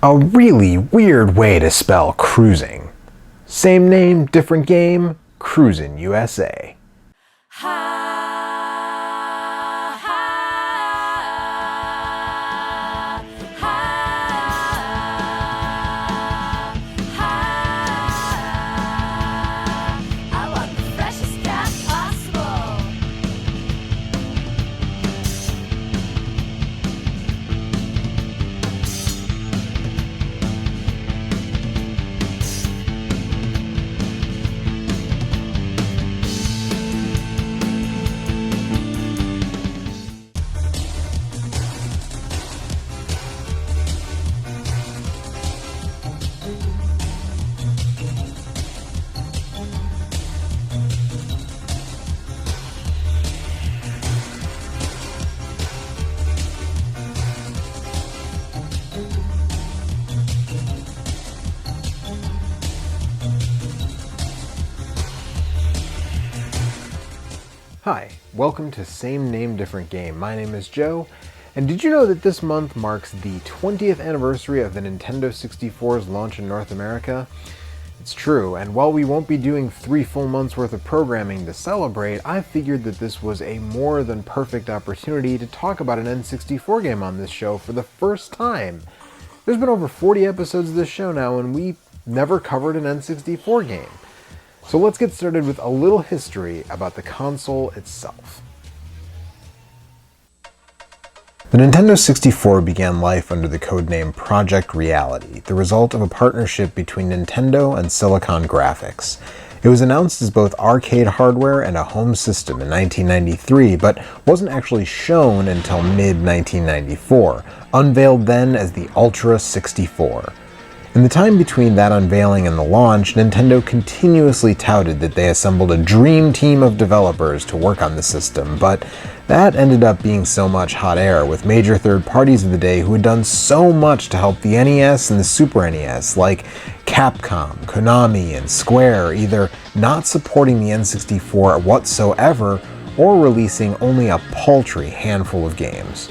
A really weird way to spell cruising. Same name, different game, Cruis'n USA. Hi, welcome to Same Name Different Game. My name is Joe, and did you know that this month marks the 20th anniversary of the Nintendo 64's launch in North America? It's true, and while we won't be doing 3 full months worth of programming to celebrate, I figured that this was a more than perfect opportunity to talk about an N64 game on this show for the first time. There's been over 40 episodes of this show now, and we never covered an N64 game. So let's get started with a little history about the console itself. The Nintendo 64 began life under the codename Project Reality, the result of a partnership between Nintendo and Silicon Graphics. It was announced as both arcade hardware and a home system in 1993, but wasn't actually shown until mid-1994, unveiled then as the Ultra 64. In the time between that unveiling and the launch, Nintendo continuously touted that they assembled a dream team of developers to work on the system, but that ended up being so much hot air, with major third parties of the day who had done so much to help the NES and the Super NES, like Capcom, Konami, and Square, either not supporting the N64 whatsoever or releasing only a paltry handful of games.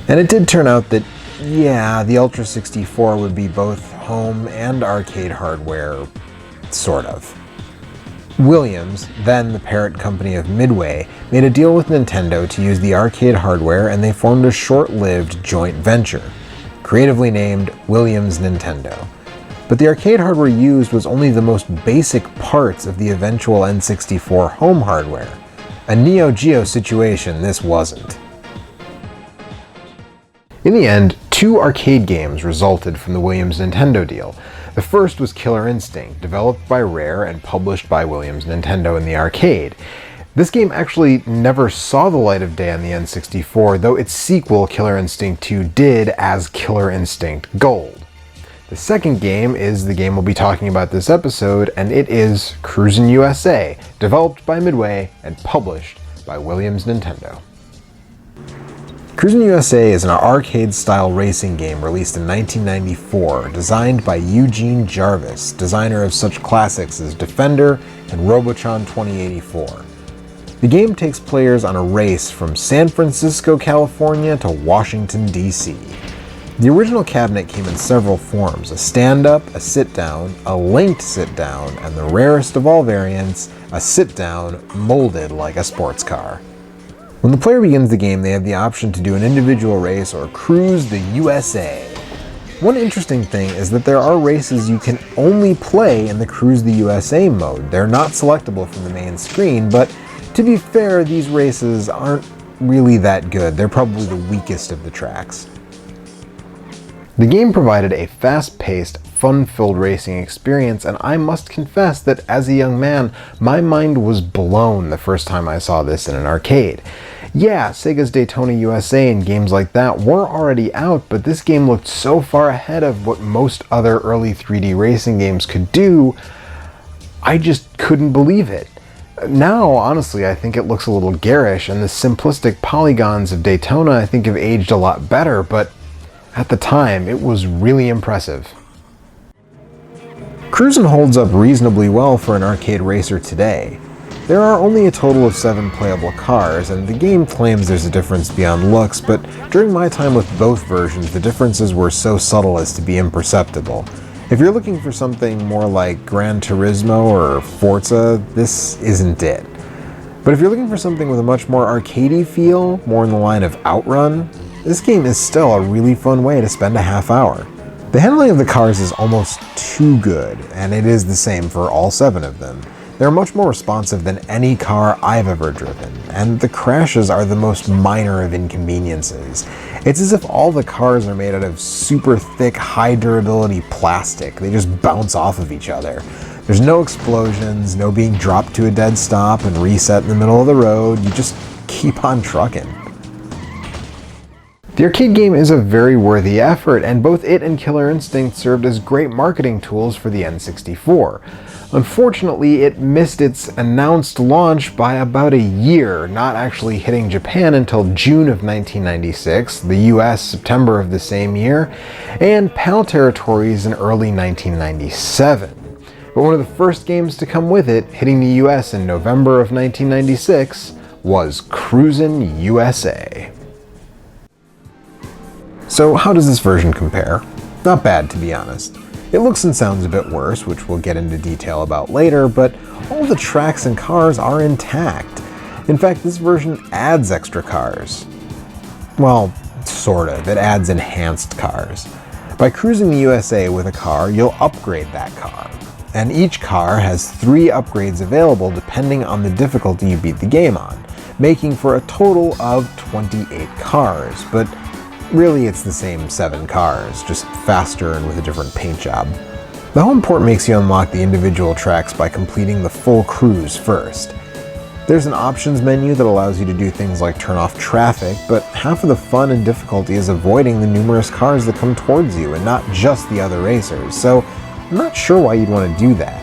And it did turn out that, yeah, the Ultra 64 would be both home and arcade hardware, sort of. Williams, then the parent company of Midway, made a deal with Nintendo to use the arcade hardware, and they formed a short-lived joint venture, creatively named Williams Nintendo. But the arcade hardware used was only the most basic parts of the eventual N64 home hardware. A Neo Geo situation this wasn't. In the end, 2 arcade games resulted from the Williams Nintendo deal. The first was Killer Instinct, developed by Rare and published by Williams Nintendo in the arcade. This game actually never saw the light of day on the N64, though its sequel, Killer Instinct 2, did as Killer Instinct Gold. The second game is the game we'll be talking about this episode, and it is Cruis'n USA, developed by Midway and published by Williams Nintendo. Cruis'n USA is an arcade-style racing game released in 1994, designed by Eugene Jarvis, designer of such classics as Defender and Robotron 2084. The game takes players on a race from San Francisco, California to Washington, D.C. The original cabinet came in several forms: a stand-up, a sit-down, a linked sit-down, and the rarest of all variants, a sit-down molded like a sports car. When the player begins the game, they have the option to do an individual race or cruise the USA. One interesting thing is that there are races you can only play in the Cruise the USA mode. They're not selectable from the main screen, but to be fair, these races aren't really that good. They're probably the weakest of the tracks. The game provided a fast-paced, fun-filled racing experience, and I must confess that as a young man, my mind was blown the first time I saw this in an arcade. Yeah, Sega's Daytona USA and games like that were already out, but this game looked so far ahead of what most other early 3D racing games could do, I just couldn't believe it. Now, honestly, I think it looks a little garish, and the simplistic polygons of Daytona I think have aged a lot better, but at the time, it was really impressive. Cruis'n holds up reasonably well for an arcade racer today. There are only a total of 7 playable cars, and the game claims there's a difference beyond looks, but during my time with both versions, the differences were so subtle as to be imperceptible. If you're looking for something more like Gran Turismo or Forza, this isn't it. But if you're looking for something with a much more arcadey feel, more in the line of Outrun, this game is still a really fun way to spend a half hour. The handling of the cars is almost too good, and it is the same for all 7 of them. They're much more responsive than any car I've ever driven, and the crashes are the most minor of inconveniences. It's as if all the cars are made out of super thick, high durability plastic. They just bounce off of each other. There's no explosions, no being dropped to a dead stop and reset in the middle of the road. You just keep on trucking. The arcade game is a very worthy effort, and both it and Killer Instinct served as great marketing tools for the N64. Unfortunately, it missed its announced launch by about a year, not actually hitting Japan until June of 1996, the US September of the same year, and PAL territories in early 1997. But one of the first games to come with it, hitting the US in November of 1996, was Cruis'n USA. So how does this version compare? Not bad, to be honest. It looks and sounds a bit worse, which we'll get into detail about later, but all the tracks and cars are intact. In fact, this version adds extra cars. Well, sort of. It adds enhanced cars. By cruising the USA with a car, you'll upgrade that car. And each car has 3 upgrades available depending on the difficulty you beat the game on, making for a total of 28 cars, but really it's the same 7 cars, just faster and with a different paint job. The home port makes you unlock the individual tracks by completing the full cruise first. There's an options menu that allows you to do things like turn off traffic, but half of the fun and difficulty is avoiding the numerous cars that come towards you and not just the other racers, so I'm not sure why you'd want to do that.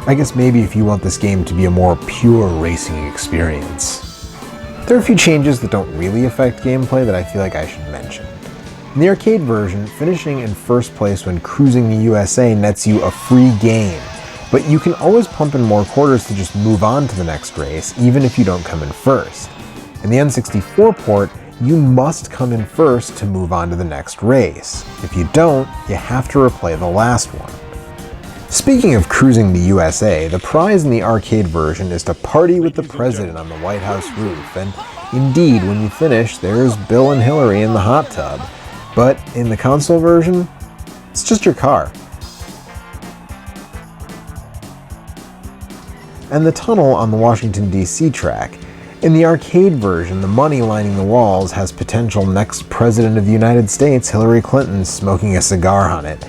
I guess maybe if you want this game to be a more pure racing experience. There are a few changes that don't really affect gameplay that I feel like I should mention. In the arcade version, finishing in first place when cruising the USA nets you a free game, but you can always pump in more quarters to just move on to the next race, even if you don't come in first. In the N64 port, you must come in first to move on to the next race. If you don't, you have to replay the last one. Speaking of cruising the USA, the prize in the arcade version is to party with the president on the White House roof, and indeed, when you finish, there's Bill and Hillary in the hot tub. But in the console version, it's just your car. And the tunnel on the Washington, D.C. track. In the arcade version, the money lining the walls has potential next President of the United States, Hillary Clinton, smoking a cigar on it.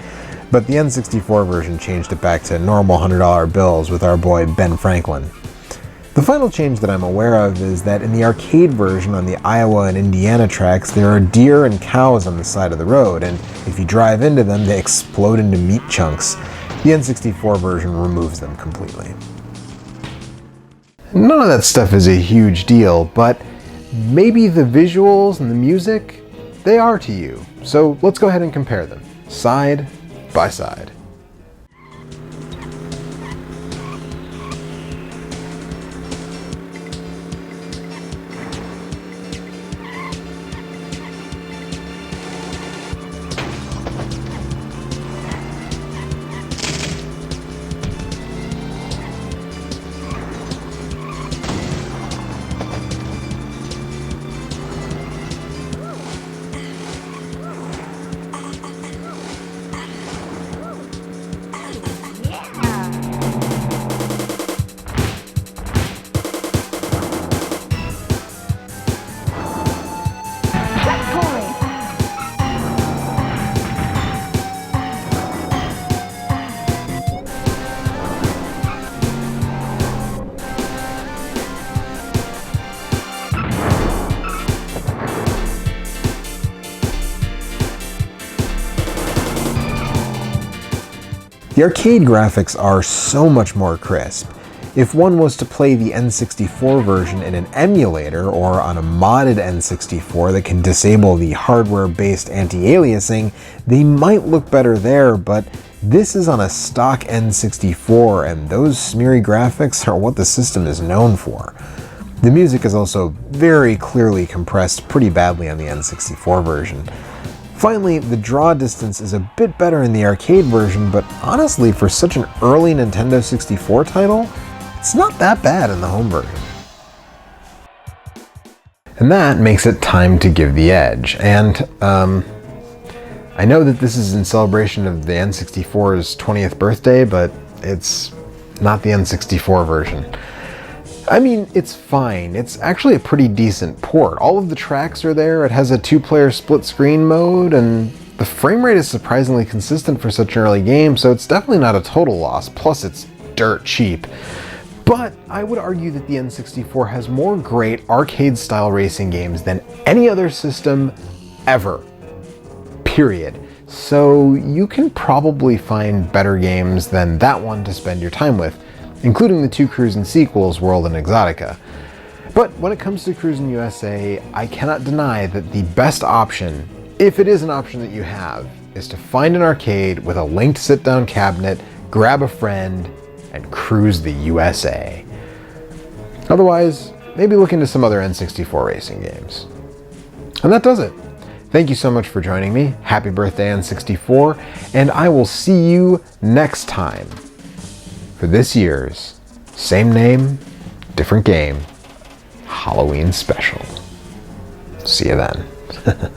But the N64 version changed it back to normal $100 bills with our boy Ben Franklin. The final change that I'm aware of is that in the arcade version on the Iowa and Indiana tracks, there are deer and cows on the side of the road, and if you drive into them, they explode into meat chunks. The N64 version removes them completely. None of that stuff is a huge deal, but maybe the visuals and the music, they are to you. So let's go ahead and compare them, side by side. The arcade graphics are so much more crisp. If one was to play the N64 version in an emulator or on a modded N64 that can disable the hardware-based anti-aliasing, they might look better there, but This is on a stock N64, and those smeary graphics are what the system is known for. The music is also very clearly compressed pretty badly on the N64 version. Finally, the draw distance is a bit better in the arcade version, but honestly, for such an early Nintendo 64 title, it's not that bad in the home version. And that makes it time to give the edge. And I know that this is in celebration of the N64's 20th birthday, but it's not the N64 version. I mean, it's fine. It's actually a pretty decent port. All of the tracks are there. It has a 2-player split screen mode, and the frame rate is surprisingly consistent for such an early game, so it's definitely not a total loss. Plus, it's dirt cheap. But I would argue that the N64 has more great arcade-style racing games than any other system ever. Period. So you can probably find better games than that one to spend your time with, including the 2 Cruis'n sequels, World and Exotica. But when it comes to Cruis'n USA, I cannot deny that the best option, if it is an option that you have, is to find an arcade with a linked sit-down cabinet, grab a friend, and cruise the USA. Otherwise, maybe look into some other N64 racing games. And that does it. Thank you so much for joining me. Happy birthday, N64, and I will see you next time for this year's same name, different game, Halloween special. See you then.